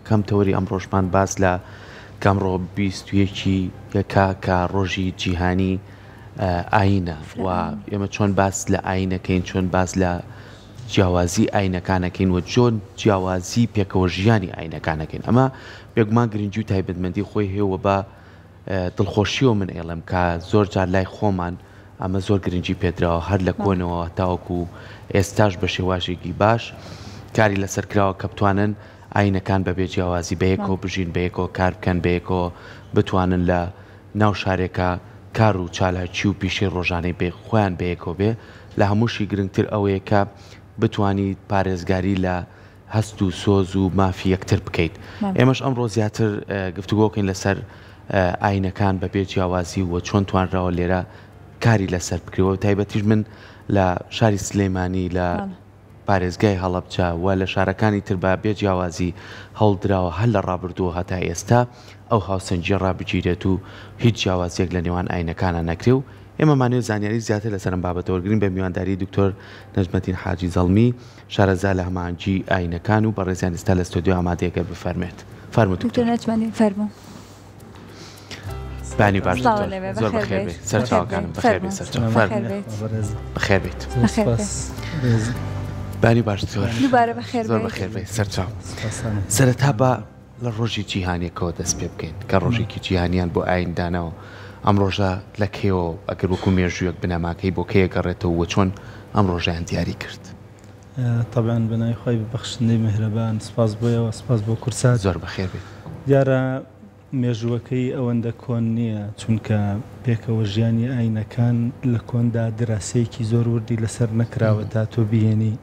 یەکەم تەوەری ئەم ڕۆژمان باس لە کامڕۆ 21 کە ڕۆژی جیهانی ئاینە و ئێمە چۆن باس لە ئاینەکەین، چۆن باس لە جیاوازی ئاینەکانەکەین و چۆن جیاوازی پێکەوە ژیانی ئاینەکانەکەین. ئەمە بێگومان گرنگی و تایبەتمەندی خۆی هەیەوە بە دڵخۆشیەوە من ئێڵم کە زۆر جار لای خۆمان ئەمە زۆر گرنگی پێدراوە هەر لە کۆنەوە تاوەکو ئێستاش بە شێوازێکی باش کاری لەسەرکراوە کە بتوانن ئاینەکان بەبێ جیاوازی بەیەکەوە بژین، بەیەکەوە کار بکەن، بەیەکەوە بتوانن لە ناو شارێکە کار و چالاکی و پیشەی ڕۆژانەی بێ خۆیان بەیەکەوە بێ. لە هەمووشی گرنگتر ئەوەیە کە بتوانیت پارێزگاری لە هەست و سۆز و مافی یەکتر بکەیت. ئێمەش ئەمڕۆ زیاتر گفتوگۆکەین لەسەر ئاینەکان بەبێ جیاوازی و چۆن توانراوە لێرە کاری لەسەر بکرێەوە. تایبەتیش من لە شاری سلێمانی لە پارێزگای هەڵەبجە و لە شارەکانی تر بە بێ جیاوازی هەڵدراوە هەر لە ڕابردووە هەتا ئێستا ئەو هاوسەنجی ڕابگیرێت و هیچ جیاوازیەک لە نێوان ئاینەکانە نەکرێ و ئێمەمانێت زانیاری زیاتر لەسەرم بابەتەوەگرین بە میوانداری دکتۆر نەجمەتین حاجی زەڵمی شارەزا لە هەمانجی ئاینەکان و بەڕێزیان ئێستا لە ستۆدیۆ ئامادەیەکە بفەرمێت. فەرمووت دکتۆر نەجمەتین فەرموو. بانی باش زۆر بەخێر بێت سەرچاوەکانم بەخێر بێت بەخێر بێت بانی باش دووبارە بەخێر زۆر بەخێر بێت سەرچاو. سەرەتا بە لە ڕۆژی جیهانیەکەوە دەست پێ بکەین کە ڕۆژێکی جیهانیان بۆ ئایندانەوە ئەم ڕۆژە لە کێوە ئەگەر وەکو مێژوویەک بنەماکەی بۆ کێ گەڕێتەوە و چۆن ئەم ڕۆژیان دیاری کرد. طبعاً بەنای خۆی ببەخشندەی میهرەبان سپاس بۆیەوە سپاس بۆ کورسات. زۆر بەخێر بێت. دیارە مێژووەکەی ئەوەندە کۆن نییە چونکە پێکەوە ژیانی ئاینەکان لە کۆندا دراسەیەکی زۆر وردی لەسەر نەکراوە تا تۆ بهێنی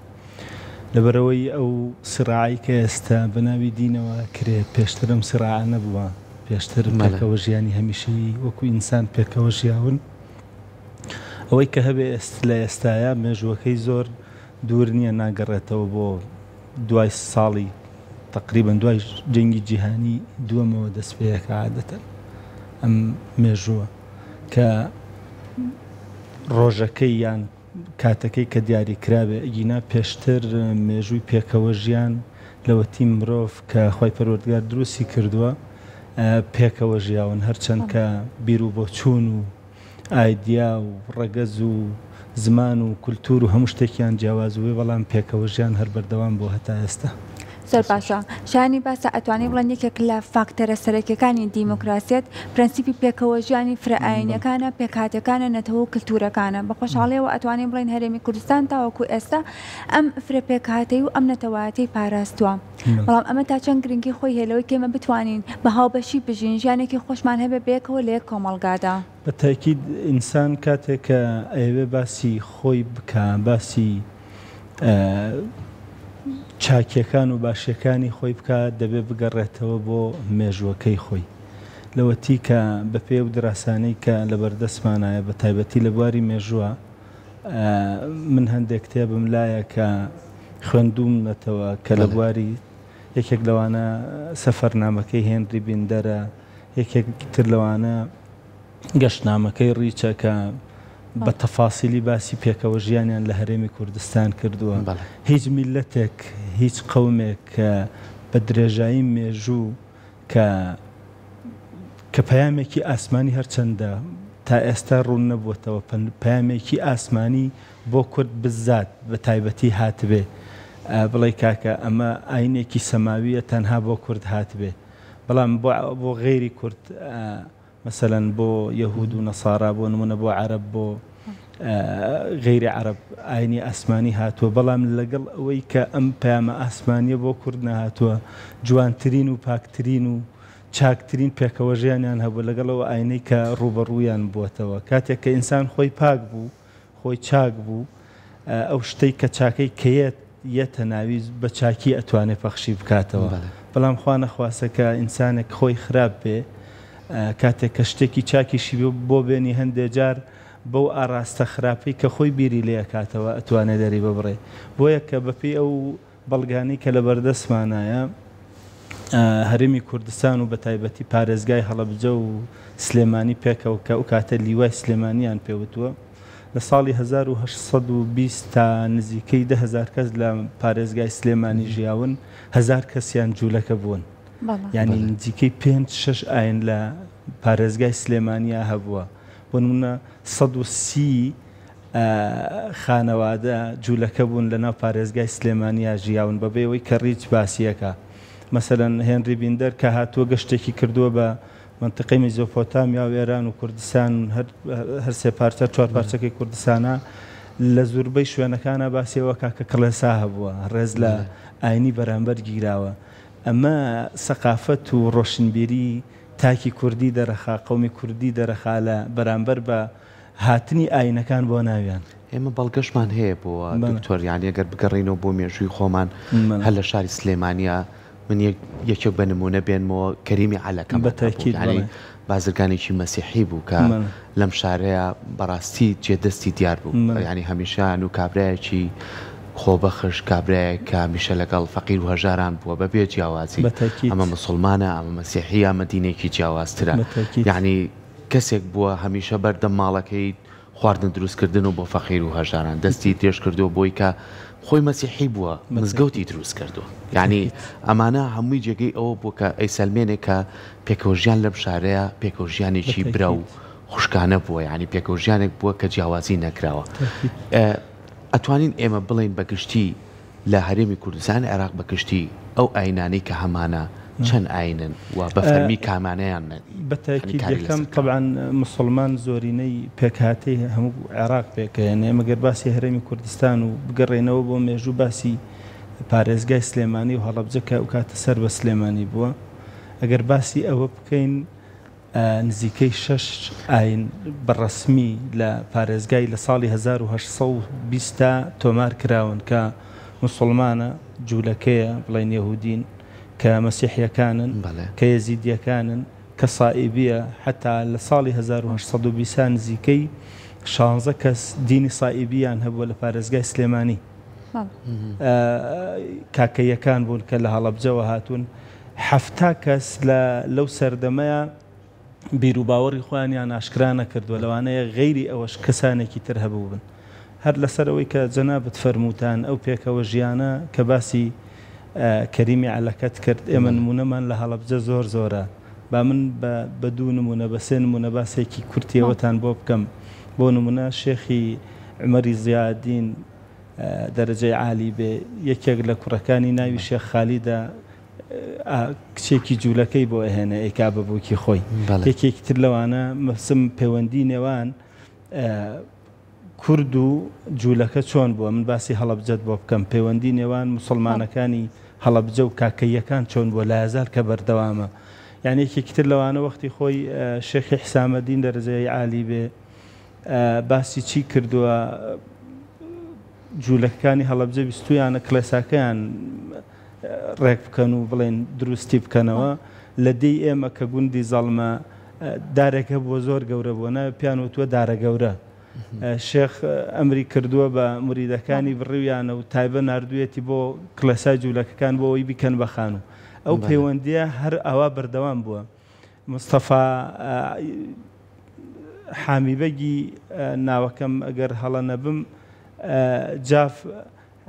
لەبەرەوەی ئەو سراعی کە ئێستا بەناوی دینەوە کرێ پێشترم سراع نەبووە، پێشتر پێکەوە ژیانی هەمیشەیی وەکو ئینسان پێکەوە ژیاون. ئەوەی کە هەبێ لە ئێستاە مێژووەکەی زۆر دوور نییە ناگەڕێتەوە بۆ دوای ساڵی تقریبا دوای جەنگی جیهانی دووەمەوە دەست پێیەکە عادەتەن ئەم مێژووە کە ڕۆژەکەی یان کاتەکەی کە دیاری کرابێ ئەگینا پێشتر مێژووی پێکەوە ژیان لەوەتی مرۆڤ کە خۆی پەروەردگار دروستی کردووە پێکەوە ژیاون هەرچەند کە بیر و بۆ چوون و ئایدیا و ڕەگەز و زمان و کولتور و هەموو شتێکیان جیاوازوێ بەڵام پێکەوە ژیان هەر بەردەوام بۆ هەتا ئێستا. زۆر باشە شانی باسە ئەتوانێت بڵێن یەکێک لە فاکتەرە سەرەکیەکانی دیموکراسیەت پرەنسیپی پێکەوە ژیانی فرەئاینەکانە پێکهاتەکانە نەتەوە کللتورەکانە بە خۆشحاڵیەوە ئەتوانین بڵێن هەرێمی کوردستان تاوەکو ئێستا ئەم فرە پێکهاتەی و ئەم نەتەوایەتی پاراستووە بەڵام ئەمە تا چەند گرنگی خۆی هێلەوەی کێمە بتوانین بە هاوبەشی بژین ژیانێکی خۆشمان هەبێ بێکەوە لە یەک کۆمەڵگادا. بە تاکید ئینسان کاتێک کە ئەوێ باسی خۆی بکە باسی چاکیەکان و باشیەکانی خۆی بکات دەبێت بگەڕێتەوە بۆ مێژووەکەی خۆی لەوەتی کە بە پێ و دراسانەی کە لە بەردەستمانایە بە تایبەتی لە بواری مێژووە من هەندێک کتێبم لایە کە خوێندوومەتەوە کە لە بواری یەکێک لەوانە سەفەرنامەکەی هێنری بیندەرە یەکێک تر لەوانە گەشتنامەکەی ڕیچە کە بە تەفاسیلی باسی پێکەوە ژیانیان لە هەرێمی کوردستان کردووە. هیچ میلەتێک هیچ قەومێک کە بە درێژایی مێژوو کە پەیامێکی ئاسمانی هەرچەندە تا ئێستا ڕوون نەبووەتەوە پەیامێکی ئاسمانی بۆ کورد بزات بە تایبەتی هاتبێ بڵێ کاکە ئەمە ئاینێکی سەماویە تەنها بۆ کورد هاتبێ بەڵام بۆ غێری کورد مثلا بۆ یەهود و نەسارا بۆ نمونە بۆ عەرەب بۆ غێری عەرەب ئاینی ئاسمانی هاتووە بەڵام لەگەڵ ئەوەی کە ئەم پەیامە ئاسمانیە بۆ کورد نەهاتووە جوانترین و پاکترین و چاکترین پێکەوە ژیانیان هەبوو لەگەڵەوە ئاینەی کە ڕوبەڕوویان بووەتەوە کاتێک کە ئینسان خۆی پاک بوو خۆی چاک بوو ئەو شتەی کە چاکەی کەیەت یەتە ناوی بە چاکی ئەتوانێت پەخشی بکاتەوە بەڵام خوا نەخواسە کە ئینسانێک خۆی خراپ بێ کاتێک کە شتێکی چاکیشی بۆ بێنی هەندێک جار بەو ئاراستە خراپەی کە خۆی بیری لێ کاتەوە ئەتوانێت دەری ببڕێ بۆیە کە بەپێی ئەو بەڵگانی کە لە بەردەستمانایە هەرێمی کوردستان و بە تایبەتی پارێزگای هەڵەبجە و سلێمانی پێکەوە کە ئەو کاتە لیوای سلێمانیان پێوتووە لە ساڵی 1820 تا نزیکەی 10,000 کەس لە پارێزگای سلێمانی ژیاون 1000 کەسیان جوولەکە بوون یعنی نزیکەی 5-6 ئاین لە پارێزگای سلێمانیا هەبووە بۆ نمونە 130 خانەوادە جوولەکە بوون لەناو پارێزگای سلێمانیا ژیاون بەبێەوەی کە ڕیچ باسیەکە مەسەلەن هێنری بیندەر کە هاتووە گەشتێکی کردووە بە منطقەی میزۆپۆتامیا و ئێران و کوردستان هەر سێ پارچە 4 پارچەکەی کوردستانە لە زۆربەی شوێنەکانە باسیەوە کاکە کڵێسا هەبووە ڕێز لە ئاینی بەرامبەر گیراوە ئەمە سەقافەت و ڕۆشنبیری تاکی کوردی دەرەخا قەومی کوردی دەرەخا لە بەرامبەر بە هاتنی ئاینەکان بۆ ناویان ئێمە بەڵگەشمان هەیە بۆ دکتۆر یانی ئەگەر بگەڕینەوە بۆ مێژووی خۆمان هەر لە شاری سلێمانیا من یەکێک بە نمونە بێنمەوە کەریمی عەلەکەم بەتاکید بازرگانێکی مەسیحی بوو کە لەم شارەیە بەڕاستی جێدەستی دیار بوو ینی هەمیشان و کابرایەکی خۆبەخش کابرایە کە هەمیشە لەگەڵ فەقیر و هەژاران بووە بەبێ جیاوازی ئەمە مسلمانە ئەمە مەسیحی ئەمە دینێکی جیاوازترە یعنی کەسێک بووە هەمیشە بەردەم ماڵەکەی خواردن دروستکردن و بۆ فەقیر و هەژاران دەستی تێش کردو بۆی کە خۆی مەسیحی بووە مزگەوتی دروست کردو یعنی ئەمانە هەمووی جێگەی ئەوە بوو کە ئەیسەلمێنێک کە پێکەوەژیان لەم شارەیە پێکەوەژیانێکی برا و خوشکانە بووە یعنی پێکەوەژیانێک بووە کە جیاوازی نەکراوە ئەتوانین ئێمە بڵین بەگشتی لە هەرێمی کوردستان عێراق بەگشتی ئەو ئاینانەی کە هەمانە چەند ئاینن و بە فەرمی کامانەیان بەتاکید یەکەم طبعاً مسلمان زۆرینەی پێکهاتەی هەموو عێراق پێکەیەن ئێمە گەر باسی هەرێمی کوردستان و بگەڕێنەوە بۆ مێژوو باسی پارێزگای سلێمانی و هەڵەبجە کە ئەو کاتە سەر بە سلێمانی بووە ئەگەر باسی ئەوە بکەین نزیکەی 6 ئاین بەڕەسمی لە پارێزگای لە ساڵی 1820 تۆمار کراون کە مسلمانە جوولەکەیە بڵێن یەهودین کە مەسیحیەکانن کە یەزیدیەکانن کە سائیبیە حتا لە ساڵی 1820 نزیکەی 16 کەس دینی سائیبیان هەبووە لە پارێزگای سلێمانی کاکەیەکان بوون کە لە هەڵەبجەوە هاتوون 7 کەس لەو سەردەمەیە بیر و باوەڕی خۆیانیان ئاشکرا نەکردووە لەوانەیە غەیری ئەوەش کەسانێکی تر هەبوو بن هەر لەسەرەوەی کە جەنابەت فەرمووتان ئەو پێکەوە ژیانە کە باسی کەریمی عەلەکەت کرد ئێمە نمونەمان لە هەڵەبجە زۆر زۆرە با من بە 2 نمونە بە 3 نمونە باسێکی کورتیەوەتان بۆ بکەم بۆ نمونە شێخی عومەری زیادین دەرەجەی عالی بێ یەکێک لە کوڕەکانی ناوی شێخ خالیدە کچێکی جوولەکەی بۆ ئەهێنە ئەیکا بەبووکی خۆی یەکێکی تر لەوانە مەسم پەیوەندی نێوان کورد و جوولەکە چۆن بووە من باسی هەڵەبجەت بۆ بکەم پەیوەندی نێوان موسڵمانەکانی هەڵەبجە و کاکەیەکان چۆن بووە لە هەزار کە بەردەوامە یعنی یەکێکی تر لەوانە وەختی خۆی شێخی حسامەدین دەرەجەی عالی بێ باسی چی کردووە جوولەکانی هەڵەبجە بیستویانە کلێساکەیان ڕێک بکەن و بڵێن دروستی بکەنەوە لە دەی ئێمە کە گوندی زەڵمە دارێکە بۆ زۆر گەورە بووە ناوی پیان وتووە دارە گەورە شێخ ئەمری کردووە بە موریدەکانی بڕیویانە و تایبە نردوێتی بۆ کلەسای جوولەکەکان بۆ ئەوی بکەن بەخان و ئەو پەیوەندیە هەر ئەوە بەردەوام بووە مستەفا حامیبەگی ناوەکەم ئەگەر هەڵە نەبم جاف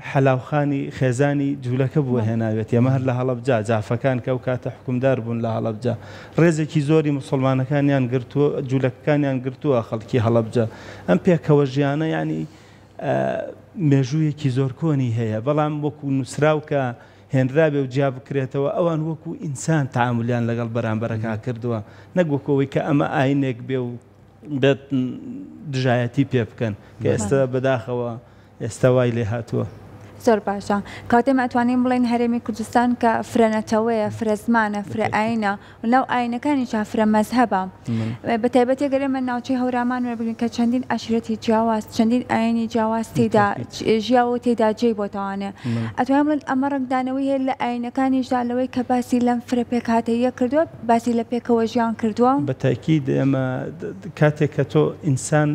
حەلاوخانی خێزانی جوولەکە بووە هێناوێت ئێمە هەر لە هەڵەبجا جافەکان کە ئەو کاتە حکومدار بوون لە هەڵەبجا ڕێزێکی زۆری موسڵمانەکانیان گرتووە جوولەکەکانیان گرتووە خەڵکی هەڵەبجا ئەم پێکەوە ژیانە ینی مێژوویەکی زۆر کۆنی هەیە بەڵام وەکو نووسراو کە هێنرابێ و جیا بکرێتەوە ئەوان وەکو ئینسان تەعاملیان لەگەڵ بەرامبەرەکە کردووە نەگوەکەوەی کە ئەمە ئاینێک بێ و بێت دژایەتی پێ بکەن کە ئێستا بەداخەوە ئێستا وای لێ هاتووە زۆر باشە کاتێمە ئەتوانین بڵێن هەرێمی کوردستان کە فرەنەتەوەیە فرە زمانە فرە ئاینە و ناو ئاینەکانیش فرە مەزهەبە بە تایبەتی گەرێمە ناوچەی هەورامان وەربگرین کە چەندین عەشیرەتی جیاواز چەندین ئاینی جیاواز تێدا ژیاوە تێدا جێی بۆتەوانێ ئەتوانین بڵێن ئەمە ڕنگدانەوەی هەیە لە ئاینەکانیشدا لەوەی کە باسی لەم فرە پێکهاتەیە کردووە باسی لە پێکەوە ژیان کردووە بەتاکید ئێمە کاتێک کە تۆ ئینسان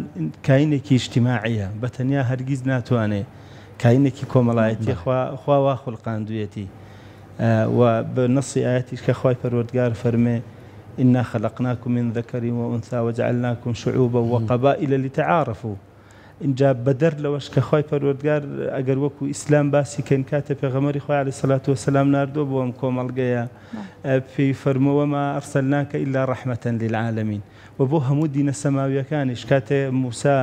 کاینێکی ئیجتیماعیە بەتەنیا هەرگیز ناتوانێت کاینێکی کۆمەڵایەتی خوا خوڵقاندوویەتی و بە نەسی ئاەتیش کە خوای پەروەردگار فەرمێ إنا خلقناكم من ذكر وأنثى وجعلناكم شعوبا وقبائل لتعارفوا اینجا بەدەر لەوەش کە خۆی پەروەردگار ئەگەر وەکو ئیسلام باسی کەن کاتە پێغەمبەری خۆی عەلەیهی سەلات وسەلام ناردووە بۆ ئەم کۆمەڵگەیە پێی فەرمووە وەما ئەرسەلناکە ئیلا ڕەحمەتەن للعالەمین و بۆ هەموو دینە سەماویەکانیش کاتێ موسا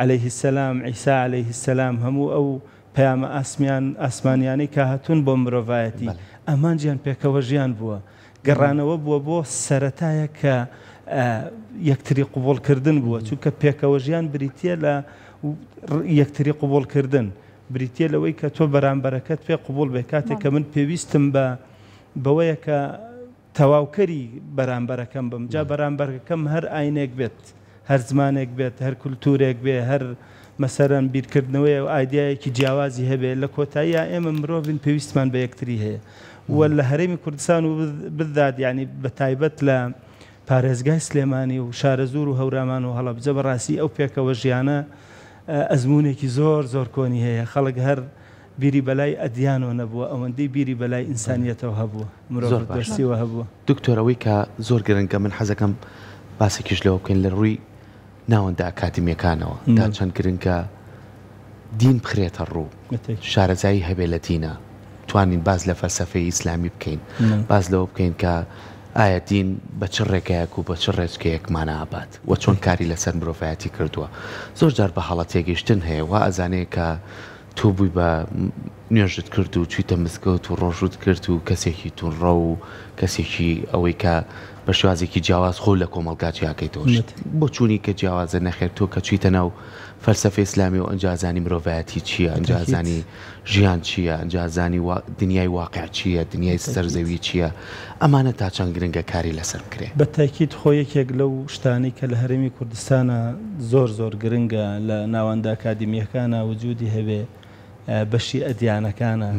عەلەیهی السەلام عیسا عەلەیهی السەلام هەموو ئەو پەیامە ئاسمانیانەی کە هاتوون بۆ مرۆڤایەتی ئەمان گیان پێکەوە ژیان بووە گەڕانەوە بووە بۆ سەرەتایە کە یەکتری قوبوڵکردن بووە چونکە پێکەوە ژیان بریتیە لە یەکتری قوبوڵکردن بریتیە لەوەی کە تۆ بەرامبەرەکەت پێ قوبوڵ بێ کاتێک کە من پێویستم بەوەیە کە تەواوکەری بەرامبەرەکەم بم جا بەرامبەرەکەم هەر ئاینێک بێت هەر زمانێک بێت هەر کولتورێک بێ هەر مەسەرەن بیرکردنەوەی و ئایدیایەکی جیاوازی هەبێ لە کۆتاییە ئێمە مرۆڤین پێویستمان بە یەکتری هەیە و لە هەرێمی کوردستان و بالذات یعنی بە تایبەت لە پارێزگای سلێمانی و شارەزور و هەورامان و هەڵەبجە بەڕاستی ئەو پێکەوە ژیانە ئەزمونێکی زۆر زۆر کۆنی هەیە خەڵک هەر بیری بەلای ئەدیانەوە نەبووە ئەوەندەی بیری بەلای ئینسانیەتەوە هەبووە مرۆڤ دۆستیەوە هەبووە دکتۆرەوەی کە زۆر گرنگە من حەزەکەم باسێکیش لەوە بکەین لە ڕووی ناوەندە ئەکادیمیەکانەوە تا چەند گرنگە دین بخرێتە ڕوو شارەزایی هەبێ لە دینە توانین باز لە فەلسەفەی ئیسلامی بکەین باز لەوە بکەین کە ئایا دین بە چ ڕێگایەک و بە چ ڕێچکەیەکمانە ئابات و چۆن کاری لەسەر مرۆڤایەتی کردووە زۆر جار بە حاڵەت تێگەیشتن هەیە وا ئەزانەیە کە تۆ بووی بە نوێژت کرد و چیتە مزگەوت و ڕۆژوت کرد و کەسێکی توونڕە و کەسێکی ئەوەی کە بە شوازێکی جیاواز خۆ لە کۆمەلگا جیاکەیتەوە بۆ چوونی کە جیاوازە نەخێر تۆ کە چیتە ناو فەلسەفەی ئیسلامی و ئەنجازانی مرۆڤایەتی چییە ئەنجازانی ژیان چییە ئەنجازانی دنیای واقع چییە دنیای سەرزەوی چییە ئەمانە تا چەند گرنگە کاری لەسەر بکرێ بە تاکید خۆ یەکێک لەو شتانەی کە لە هەرێمی کوردستانە زۆر زۆر گرنگە لە ناوەندە ئەکادیمیەکانە وجودی هەبێ بەشی ئەدیانەکانە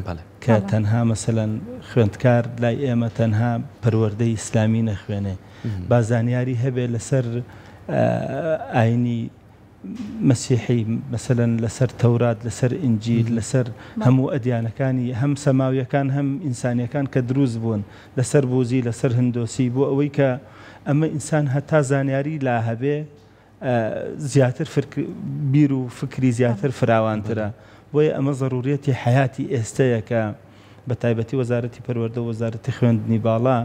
کە تەنها مەسەلەن خوێندکار لای ئێمە تەنها پەروەردەی ئیسلامی نەخوێنێ بازانیاری هەبێ لەسەر ئاینی مەسیحی مەسەلەن لەسەر تەورات لەسەر ئینجیل لەسەر هەموو ئەدیانەکانی هەم سەماویەکان هەم ئینسانیەکان کە دروست بوون لەسەر بوزی لەسەر هندۆسی بۆ ئەوەی کە ئەمە ئینسان هەتا زانیاری لا هەبێ زیاتر بیر و فکری زیاتر فراوانترە بۆیە ئەمە ضرورەتی حیاتی ئێستەیە کە بە تایبەتی وەزارەتی پەروەردە و وەزارەتی خوێندنی باڵا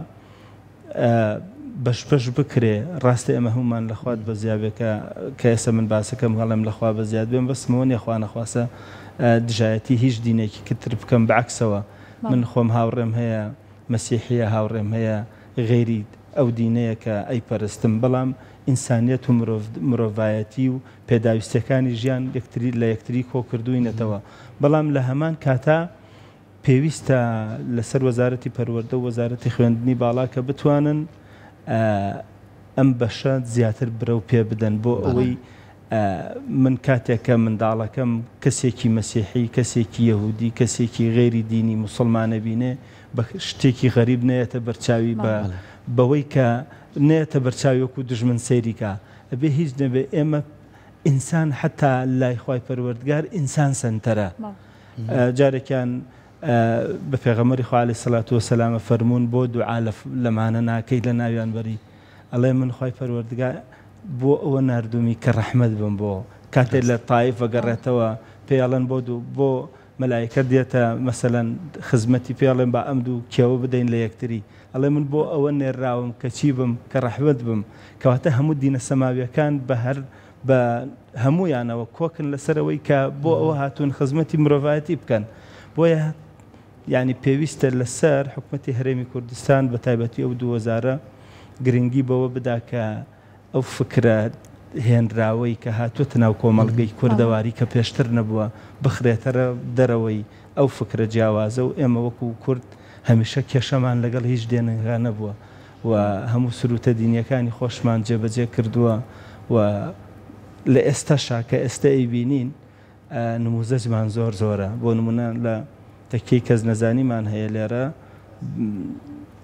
بەشبەش بکرێ ڕاستی ئەمە هەمومان لەخوات بە زیابێکە کە ئێستا من باسەکەم هەڵم لەخوا بە زیاد بێن بەسمەوە نێخوا نەخواسە دژایەتی هیچ دینێکی کتر بکەم بەعکسەوە من خۆم هاوڕێم هەیە مەسیحیە هاوڕێم هەیە غێری ئەو دینەیە کە ئەیپەرستم بەڵام ئینسانیەت و مرۆڤایەتی و پێداویستەکانی ژیان لە یەکتری کۆکردووینەتەوە بەڵام لە هەمان کاتا پێویستە لەسەر وەزارەتی پەروەردە و وەزارەتی خوێندنی باڵا کە بتوانن ئەم بەشە زیاتر برە و پێ بدەن بۆ ئەوەی من کاتێکە منداڵەکەم کەسێکی مەسیحی کەسێکی یەهودی کەسێکی غێری دینی موسڵمانە بینێ بە شتێکی غەریب نەیەتە بەرچاوی بەوەی کە نێتە بەرچاوی وەکو دژمن سەیریکە ئەبێ هیچ نەبێ ئێمە ئینسان حتا لای خوای پەروەردگار ئینسان سەنتەرە جارێکیان بە پێغەمبەری خوا عەلەیهی سەلات وسەلام فەرموون بۆ دوعا لەمانە ناکەی لە ناویان بەری ئەڵێ من خوای پەروەردگار بۆ ئەوە ناردومی کە ڕەحمەت بم بۆ کاتێک لە تایف بەگەڕێتەوە پێیاڵێن بۆ مەلایکە دێتە مەسەلەن خزمەتی پێڵێن با ئەم دوو کێوە بدەین لە یەکتری ئەڵێ من بۆ ئەوە نێراوم کە چی بم کە ڕەحمەت بم کەواتە هەموو دینە سەماویەکان بە هەموویانەوە کۆکن لەسەرەوەی کە بۆ ئەوە هاتوون خزمەتی مرۆڤایەتی بکەن بۆیە یعنی پێویستە لەسەر حکومەتی هەرێمی کوردستان بە تایبەتی ئەو دوو وەزارە گرنگی بەوە بدا کە ئەو فکرە هێنراوەی کە هاتووەتە ناو کۆمەڵگەی کوردەواری کە پێشتر نەبووە بخرێتەرە دەرەوەی ئەو فکرە جیاوازە و ئێمە وەکو کورد هەمیشە کێشەمان لەگەڵ هیچ دێنەکە نەبووە و هەموو سروتە دینیەکانی خۆشمان جێبەجێ کردووە و لە ئێستاشا کە ئێستا ئەیبینین نموزەجمان زۆر زۆرە بۆ نمونە لە تەکەی کەس نەزانیمان هەیە لێرە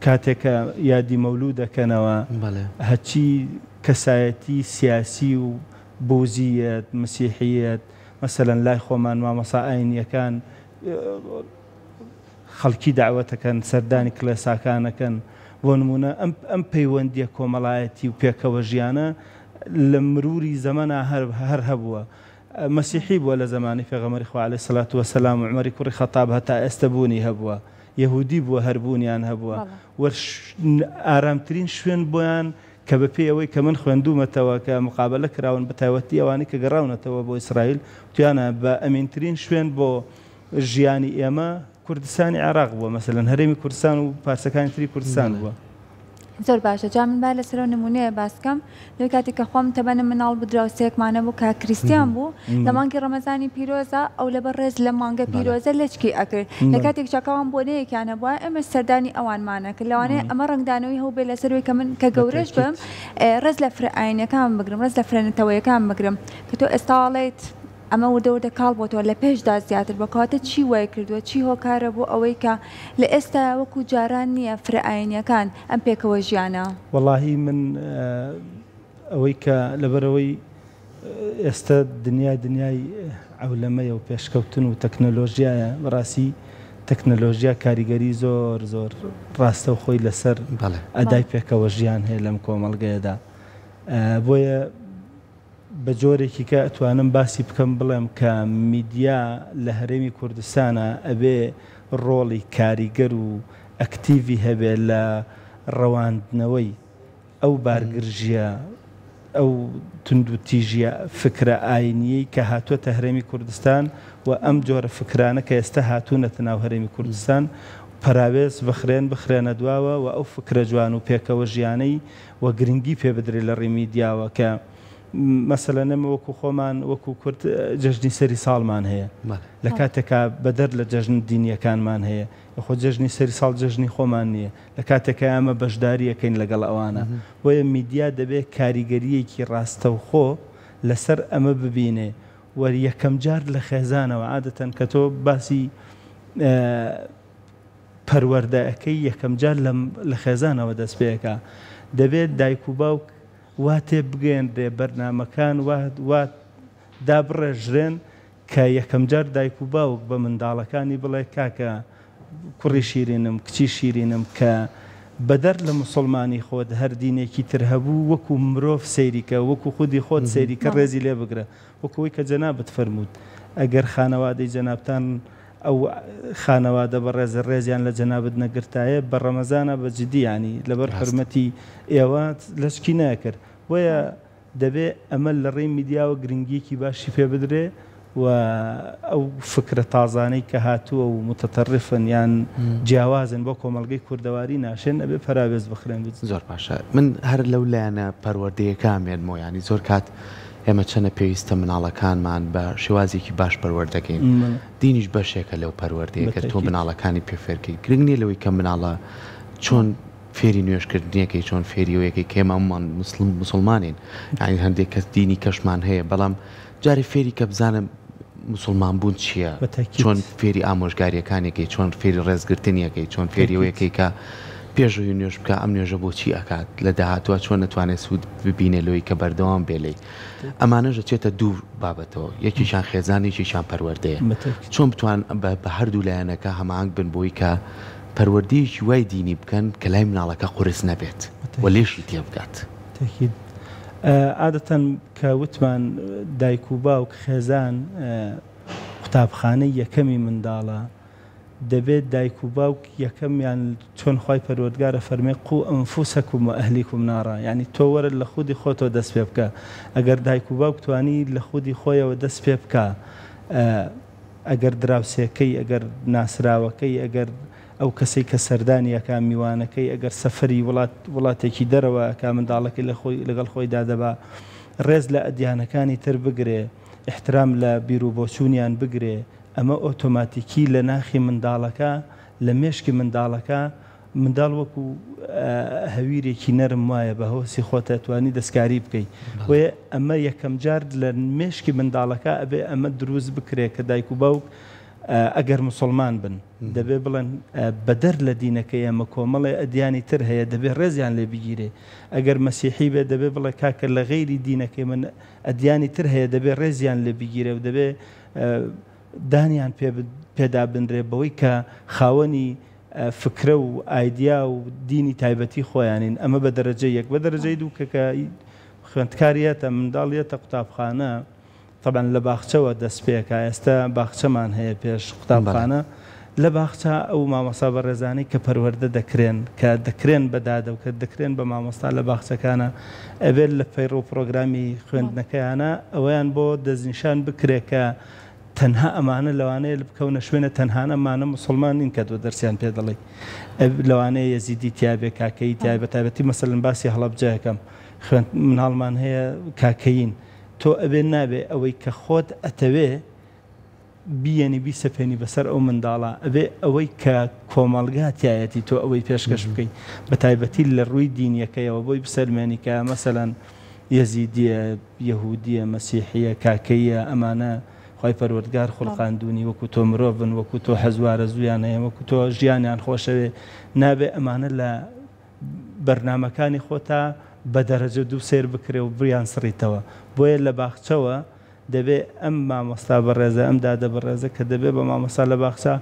کاتێکە یادی مەولوود دەکەنەوە هەچی کەسایەتی سیاسی و بۆزیەت مسیحیەت مەسەلەن لای خۆمان مامەسا ئاینیەکان خەڵکی داوەتەکەن سەردانی کلێساکانەکەن بۆ نمونە ئەم پەیوەندیە کۆمەڵایەتی و پێکەوە ژیانە لە مروری زەمەنا هەر هەبووە مەسیحی بووە لە زمانی پێغەمبەری خوا عەلەیهی سەڵات وەسەلام و عومەری کوڕی خەتاب هەتا ئێستا بوونی هەبووە یەهودی بووە هەربوونیان هەبووە ئارامترین شوێن بۆیان کە بەپێی ئەوەی کە من خوێندومەتەوە کە مقابلە کراون بە تایبەتی ئەوانی کە گەڕاونەتەوە بۆ ئیسرائیل تویانە بە ئەمینترین شوێن بۆ ژیانی ئێمە کوردستانی عێراق بووە مەسەلەن هەرێمی کوردستان و پارچەکانی تری کوردستان بووە. زۆر باشە جا من با لەسەر نمونەیە باسکەم لەوەی کاتێک کە خۆم تەبەنم مناڵ بدراوسەیەکمانە بوو کە کریستیان بوو لە مانگی ڕەمەزانی پیرۆزە ئەو لەبەر ڕێز لە مانگە پیرۆزە لەچکی ئەکرد لە کاتێک چاکەوان بۆنەیەکیانە بووە ئێمە سەردانی ئەوانمانە کرد لەوانەیە ئەمە ڕنگدانەوەی هەوو بێ لەسەروی کە من کە گەورەش بم ڕێز لە فرعینەکان بگرم ڕێز لە فرێنەتەوەیەکان بگرم کە تۆ ئێستاڵێت ئەمە وردەوردە کاڵ بۆ تۆ لە پێشدا زیاتر بەکاتە چی وای کردووە چی هۆکارە بۆ ئەوەی کە لە ئێستا وەکو جاران نییە فرعینەکان ئەم پێکەوە ژیانە. وەڵاهی من ئەوەی کە لەبەرەوەی ئێستا دنیای عەولەمەیە و پێشکەوتن و تەکنەلۆژیایە بەڕاستی تەکنەلۆژیا کاریگەری زۆر زۆر ڕاستە و خۆی لەسەر ئەدای پێکەوە ژیان هەیە لەم کۆمەڵگەیەدا بۆیە بە جۆرێکی کە ئەتوانم باسی بکەم بڵێم کە میدیا لە هەرێمی کوردستانە ئەبێ ڕۆڵی کاریگەر و ئەکتیڤی هەبێ لە ڕەواندنەوەی ئەو بارگرژیە ئەو تند و تیژە فکرە ئاینیەی کە هاتووەتە هەرێمی کوردستان و ئەم جۆرە فکرانە کە ئێستا هاتوونەتە ناو هەرێمی کوردستان پەراوێز بخرێنە دواوە و ئەو فکرە جوان و پێکەوە ژیانەی و گرنگی پێ بدرێت لە ڕێی میدیاوە کە مەسەلەن ئەمە وەکو خۆمان وەکو کورد جەژنی سەری ساڵمان هەیە لە کاتێکا بەدەر لە جەژن دینیەکانمان هەیە خۆ جەژنی سەری ساڵ جەژنی خۆمان نییە لە کاتێکە ئەمە بەشداریەکەین لەگەڵ ئەوانە بۆیە میدیا دەبێت کاریگەریەکی ڕاستەوخۆ لەسەر ئەمە ببینێ وەری یەکەم جار لە خێزانەوە عادەتەن کە تۆ باسی پەروەردەکەی یەکەم جار لە خێزانەوە دەست پێەکە دەبێت دایک و باوک واتێ بگەێنرێ بەرنامەکان وات دابڕێژرێن کە یەکەم جار دایک و باوک بە منداڵەکانی بڵێ کاکە کوڕی شیرینم کچی شیرینم کە بەدەر لە مسلمانی خۆت هەر دینێکی تر هەبوو وەکو مرۆڤ سەیریکە وەکو خودی خۆت سەیریکە ڕێزی لێ بگرە وەکوەوەی کە جەنابەت فەرمووت ئەگەر خانەوادەی جەنابتان ئەو خانەوادە بە ڕێزە ڕێزیان لە جەنابەت نەگرتایە بە ڕەمەزانە بە جددی ینی لەبەر حرمەتی ئێوە لەشکی ناکرد وەیە دەبێت ئەمە لە ڕێی میدیاوە گرنگیەکی باشی پێ بدرێ و ئەو فکرە تازانەی کە هاتووە و متتەڕفن یان جیاوازن بۆ کۆمەڵگەی کوردەواری ناشێن ئەبێ پەراوێز بخرێن. زۆر باشە من هەر لەو لایەنە پەروەردەیەکان مێنمەوە ینی زۆر کات ئێمە چەنە پێویستە مناڵەکانمان بە شێوازێکی باش پەروەردەکەین دینیش بەشێکە لەو پەروەردەیەکە تۆ مناڵەکانی پێفێرکەی گرنگ نیە لەوەی کە مناڵە چۆن فێری نوێشکردنیەکەی چۆن فێریەوەیەکەی کێمەمان مسلمانین یعنی هەندێک کەس دینی کەشمان هەیە بەڵام جاری فێری کە بزانم مسلمان بوون چییە چۆن فێری ئامۆژگاریەکانێکی چۆن فێری ڕێزگرتنیەکەی چۆن فێریەوەیەکەی کە پێشوی نوێژ بکە ئەم نوێژە بۆچی ئەکات لە داهاتوە چۆن نتوانێت سوود ببینێ لەوەی کە بەردەوام بێلەی ئەمانەژە چێتە دوو بابەتەوە یەکیشان خێزان یەکیشان پەروەردەیە چۆن بتوان بە هەردوو لایەنەکە هەماهنگ بن بۆی کە پەروەردەیەکی وای دینی بکەن کە لای مناڵەکە قورس نەبێت و لێشی تێ بگات. عادەتەن کە وتمان دایک و باوک خێزان قوتابخانەی یەکەمی منداڵە دەبێت دایک و باوک یەکەمیان چۆن خی پەروەردگارە فەرمێ قو ئەنفوسەکم و ئەهلیکم نارا یعنی تۆ وەرە لە خودی خۆتەوە دەست پێ بکە ئەگەر دایک و باوک توانی لە خودی خۆیەوە دەست پێ بکە ئەگەر دراوسێکەی ئەگەر ناسراوەکەی ئەگەر ئەو کەسەی کە سەردانیەکە میوانەکەی ئەگەر سەفری وڵاتێکی دەرەوە کە منداڵەکەی لەگەڵ خۆی دادەبا ڕێز لە ئەدیانەکانی تر بگرێ احترام لە بیرروبۆچوونیان بگرێ ئەمە ئۆتۆماتیکی لە ناخی منداڵەکە لە مێشکی منداڵەکە منداڵ وەکو هەویرێکی نەرم وایە بە هۆسی خۆتە توانی دەستکاری بکەیت وێ ئەمە یەکەم جار لە مێشکی منداڵەکە ئەبێ ئەمە دروست بکرێ کە دایک و باوک ئەگەر مسلمان بن دەبێ بڵێن بەدەر لە دینەکەی ئەمە کۆمەڵی ئەدیانی تر هەیە دەبێت ڕێزیان لێ بگیرێ ئەگەر مەسیحی بێ دەبێ بڵێ کاکە لە غەیری دینەکەی من ئەدیانی تر هەیە دەبێت ڕێزیان لێ بگیرێ و دەبێ دانیان پێدا بنرێ بەوەی کە خاوەنی فکرە و ئایدیا و دینی تایبەتی خۆیانین ئەمە بە دەرەجە یەک بە دەرەجەی دوو کە خوێندکاریەتە منداڵیەتە قوتابخانە طبعا لە باخچەوە دەست پێکە ئێستا باخچەمان هەیە پێش قوتابخانە لە باخچە ئەو مامۆستا بەڕێزانەی کە پەروەردە دەکرێن کە دەکرێن بەدادە و کە دەکرێن بە مامۆستا لە باخچەکانە ئەبێت لە پەیڕۆ پرۆگرامی خوێندنەکەیانە ئەویان بۆ دەستنیشان بکرێت کە تەنها ئەمانە لەوانەیە بکەونە شوێنە تەنهانەمانە مسلمان نین کە دۆ دەرسیان پێ دەڵێ لەوانەیە یەزیدی تیابێ کاکەی تیای بەتایبەتی مەسەلەن باسی هەڵەبجەیەکەم مناڵمان هەیە کاکەین تۆ ئەبێ نابێ ئەوەی کە خۆت ئەتەوێ بیەنی بیسەپێنی بەسەر ئەو منداڵە ئەبێ ئەوەی کە کۆمەڵگاتیایەتی تۆ ئەوەی پێشکەش بکەیت بەتایبەتی لە ڕووی دینیەکەیەوە بۆی بسەلمێنی کە مەسەلەن یەزیدیە یەهودیە مەسیحیە کاکەیە ئەمانە خی پەروەردگار خوڵقاندوونی وەکو تۆ مرۆڤن وەکو تۆ حەزوارە زویان هەیە وەکو تۆ ژیانیان خۆشەوێ نابێ ئەمانە لە بەرنمەکانی خۆتا بە دەرەجە دوو سێر بکرێ و بریان سڕیتەوە بۆیە لە باخچەوە دەبێت ئەم مامۆستا بەڕێزە ئەم دادە بەڕێزە کە دەبێت بە مامۆستا لە باخچە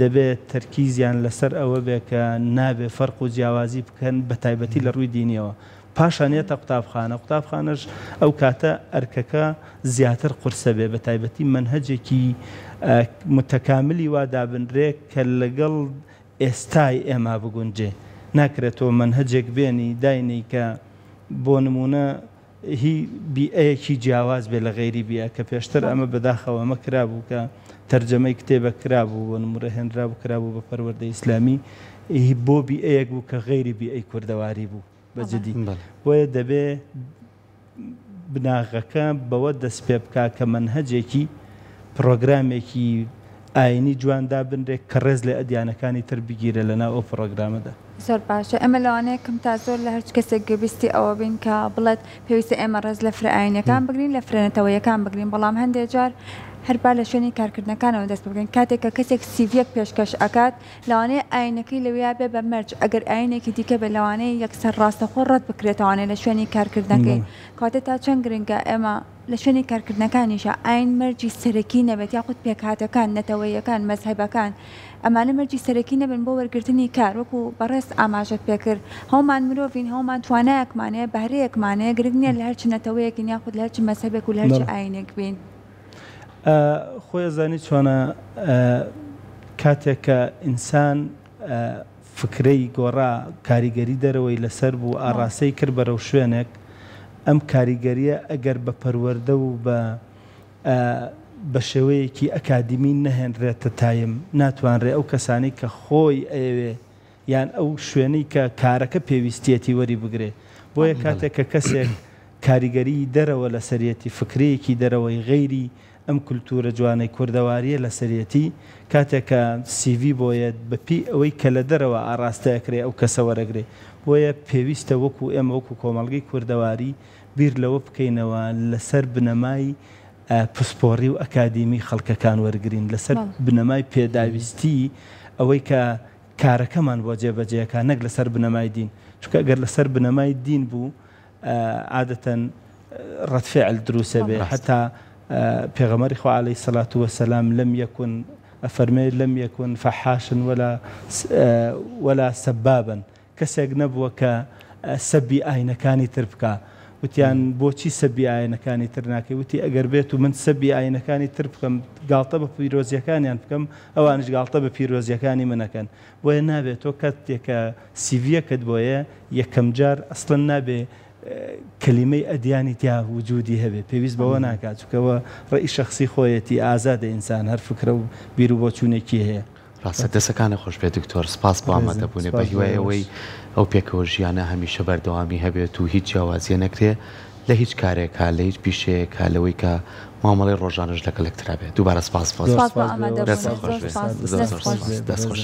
دەبێت تەرکیزیان لەسەر ئەوە بێ کە نابێ فەرق و جیاوازی بکەن بە تایبەتی لە ڕووی دینیەوە پاشانێتە قوتابخانە ئەو کاتە ئەرکەکە زیاتر قورسە بێ بە تایبەتی منهەجێکی متەکاملی وا دابنرێ کە لەگەڵ ئێستای ئێمە بگونجێ ناکرێتەوە منهەجێک بێنی داینی کە بۆ نمونە هی بیئەیەکی جیاواز بێ لە غەیری بیە کە پێشتر ئەمە بەداخەوە ئەمە کرابوو کە تەرجەمەی کتێبە کرابوو بۆ نمورە هێنرابوو کرابوو بە پەروەردەی ئیسلامی بۆ بیئەیەک بوو کە غەیری بیئەی کوردەواری بوو بەجددی بۆیە دەبێ بناغەکە بەوە دەست پێ بکا کە منهەجێکی پرۆگرامێکی ئاینی جواندا بنرێک کە ڕێز لە ئەدیانەکانی تر بگیرە لەناو ئەو پرۆگرامەدا زۆر باشە ئەمە لەوانەیە کەم تا زۆر لە هەرچ کەسێک گەبیستی ئەوە بین کە بڵێت پێویستە ئێمە ڕێز لە فرعینەکان بگرین لە فرێنەتەوەیەکان بگرین بەڵام هەندێک جار هەربا لە شوێنی کارکردنەکانەوە دەست بگرین کاتێک کە کەسێک سیڤیەک پێشکەش ئەکات لەوانەیە ئاینەکەی لەوەیە بێ بە مەرج ئەگەر ئاینێکی دیکە بێ لەوانەیە یەکسەر ڕاستەخۆ ڕەت بکرێتەوانێت لە شوێنی کارکردنەکەی کاتێک تا چەند گرنگە ئێمە لە شوێنی کارکردنەکانیشە ئاین مەرجی سەرەکی نەبێت یاخود پێکهاتەکان نەتەوەیەکان مەزهەبەکان ئەمانە مەرجی سەرەکی نەبن بۆ وەرگرتنی کار وەکو بەڕێست ئاماژەت پێکرد هەومان مرۆڤین هەومان توانایەکمانەیە بەهرەیەکمانەیە گرنگ نییە لە هەرچ نەتەوەیەکین یاخود لە هەرچ مەزهەبێک و لە هەرچ ئاینێک بین خۆی زانی چۆنە کاتێک کە ئینسان فکرەی گۆڕا کاریگەری دەرەوەی لەسەر بوو ئاڕاستەی کرد بەرەو شوێنێک ئەم کاریگەریە ئەگەر بە پەروەردە و بە شێوەیەکی ئەکادمی نەهێنرێتە تایم ناتوانرێ ئەو کەسانی کە خۆی ئەوێ یان ئەو شوێنەی کە کارەکە پێویستیەتی وەری بگرێ بۆیە کاتێک کە کەسێک کاریگەری دەرەوە لە سەرەتی فکرەیەکی دەرەوەی غەیری ئەم کولتورە جوانەی کوردەواریە لە سەرەتی کاتێکە سیڤی بۆیە بەپی ئەوەی کە لە دەرەوە ئاڕاستەیەکرێ ئەو کەسە وەرەگرێ بۆیە پێویستە وەکو ئێمە وەکو کۆمەڵگەی کوردەواری بیر لەوە بکەینەوە لەسەر بنەمای پسپۆڕی و ئەکادیمی خەڵکەکان وەرگرین لەسەر بنەمای پێداویستی ئەوەی کە کارەکەمان بۆ جێبەجێەکە نەک لەسەر بنەمای دین چونکە ئەگەر لەسەر بنەمای دین بوو عادەتەن ڕەتفعل دروسە بێ حتا پێغەمبەری خوا عەلەیهی سەڵات وەسەلام لەم یەکون ئەفەرمێ لەم یەکون فەحاشن ولا سەبابن کەسێک نەبووە کە سەبی ئاینەکانی تر بکە وتیان بۆچی سەبی ئاینەکانی تر ناکەی وتی ئەگەر بێت و من سەبی ئاینەکانی تر بکەم گاڵتە بە پیرۆزیەکانیان بکەم ئەوانش گاڵتە بە پیرۆزیەکانی منەکەن بۆیە نابێت تۆ کاتێکە سیڤیەکەت بۆیە یەکەم جار ئەسڵەن نابێ کەلیمەی ئەدیانی تیا وجودی هەبێ پێویست بەوە ناکات چونکەوە ڕێی شەخسی خۆیەتی ئازادە ئینسان هەر فکرە و بیر و بۆچوونێکی هەیە ڕاستە دەسەکانە خۆش بێت دکتۆر سپاس بۆ ئامادەبوونێ بە هیوایەوەی ئەو پێکەوە ژیانە هەمیشە بەردەوامی هەبێت و هیچ جیاوازیە نەکرێ لە هیچ کارێکا لە هیچ پیشەیەکا لەوەی کە مامەڵی ڕۆژانەش لەگەڵێکترا بێت دووبارە سپاس بۆ ئامادەبوونێ دەست خۆش